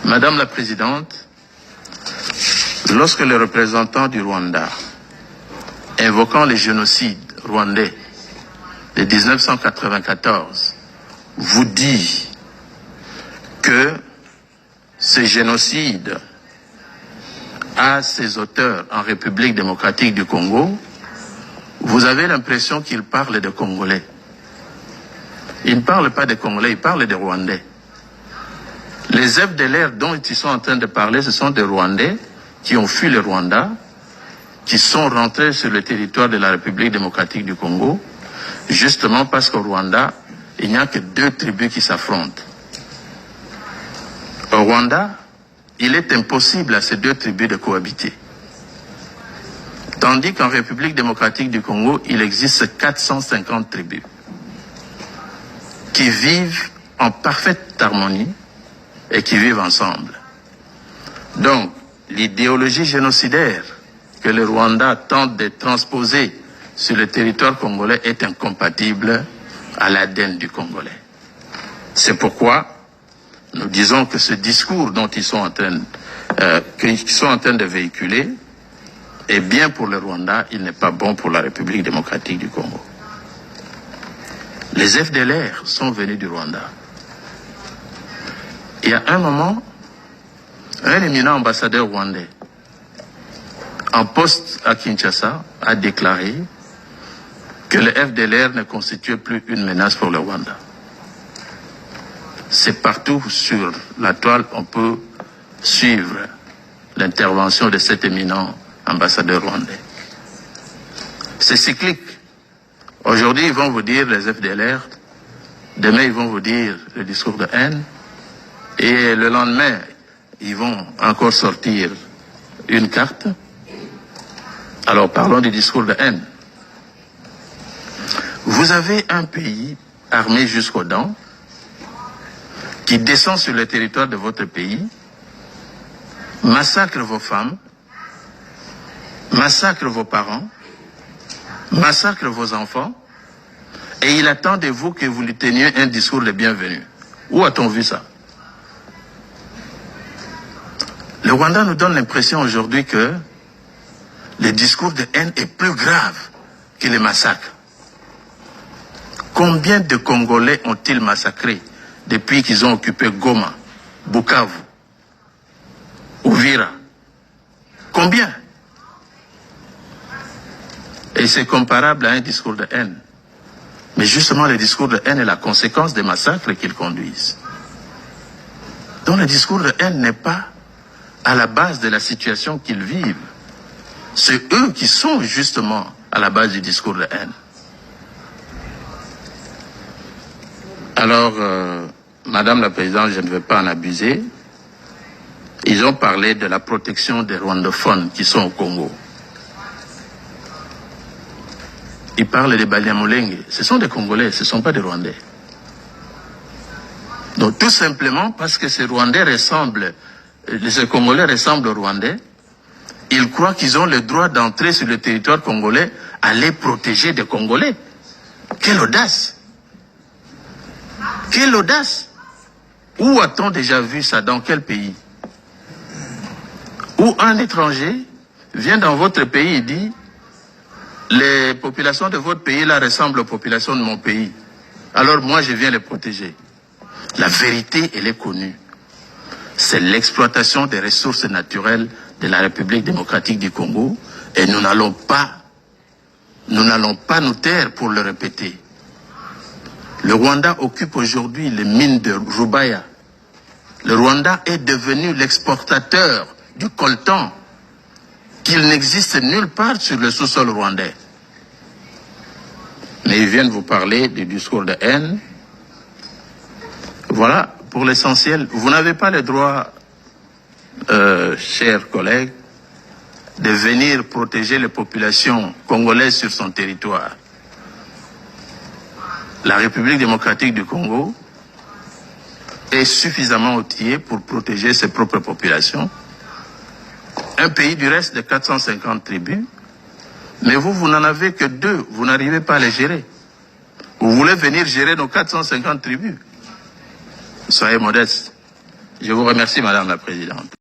Madame la Présidente, lorsque les représentants du Rwanda, invoquant les génocides rwandais de 1994, vous dit que ce génocide a ses auteurs en République démocratique du Congo, vous avez l'impression qu'il parle de Congolais. Il ne parle pas des Congolais, il parle des Rwandais. Les FDLR dont ils sont en train de parler, ce sont des Rwandais qui ont fui le Rwanda, qui sont rentrés sur le territoire de la République démocratique du Congo, justement parce qu'au Rwanda, il n'y a que deux tribus qui s'affrontent. Au Rwanda, il est impossible à ces deux tribus de cohabiter. Tandis qu'en République démocratique du Congo, il existe 450 tribus qui vivent en parfaite harmonie et qui vivent ensemble. Donc, l'idéologie génocidaire que le Rwanda tente de transposer sur le territoire congolais est incompatible à l'ADN du Congolais. C'est pourquoi nous disons que ce discours dont ils sont en train de véhiculer est bien pour le Rwanda, il n'est pas bon pour la République démocratique du Congo. Les FDLR sont venus du Rwanda. Il y a un moment, un éminent ambassadeur rwandais, en poste à Kinshasa, a déclaré que le FDLR ne constituait plus une menace pour le Rwanda. C'est partout sur la toile, on peut suivre l'intervention de cet éminent ambassadeur rwandais. C'est cyclique. Aujourd'hui, ils vont vous dire les FDLR, demain, ils vont vous dire le discours de haine, et le lendemain, ils vont encore sortir une carte. Alors, parlons du discours de haine. Vous avez un pays armé jusqu'aux dents qui descend sur le territoire de votre pays, massacre vos femmes, massacre vos parents, massacre vos enfants, et il attend de vous que vous lui teniez un discours de bienvenue. Où a-t-on vu ça? Le Rwanda nous donne l'impression aujourd'hui que le discours de haine est plus grave que les massacres. Combien de Congolais ont-ils massacrés depuis qu'ils ont occupé Goma, Bukavu, Uvira? Combien? Et c'est comparable à un discours de haine. Mais justement, le discours de haine est la conséquence des massacres qu'ils conduisent. Donc le discours de haine n'est pas à la base de la situation qu'ils vivent. C'est eux qui sont justement à la base du discours de haine. Alors, Madame la Présidente, je ne vais pas en abuser. Ils ont parlé de la protection des rwandophones qui sont au Congo. Ils parlent des Banyamulenge. Ce sont des Congolais, ce ne sont pas des Rwandais. Donc tout simplement parce que ces Rwandais ressemblent, ces Congolais ressemblent aux Rwandais, ils croient qu'ils ont le droit d'entrer sur le territoire congolais, aller protéger des Congolais. Quelle audace! Quelle audace! Où a-t-on déjà vu ça? Dans quel pays? Où un étranger vient dans votre pays et dit les populations de votre pays là ressemblent aux populations de mon pays. Alors moi je viens les protéger. La vérité, elle est connue. C'est l'exploitation des ressources naturelles de la République démocratique du Congo et nous n'allons pas nous taire pour le répéter. Le Rwanda occupe aujourd'hui les mines de Rubaya. Le Rwanda est devenu l'exportateur du coltan qu'il n'existe nulle part sur le sous-sol rwandais. Mais ils viennent vous parler du discours de haine. Voilà, pour l'essentiel, vous n'avez pas le droit, chers collègues, de venir protéger les populations congolaises sur son territoire. La République démocratique du Congo est suffisamment outillée pour protéger ses propres populations. Un pays du reste de 450 tribus, mais vous n'en avez que 2, vous n'arrivez pas à les gérer. Vous voulez venir gérer nos 450 tribus? Soyez modestes. Je vous remercie, Madame la Présidente.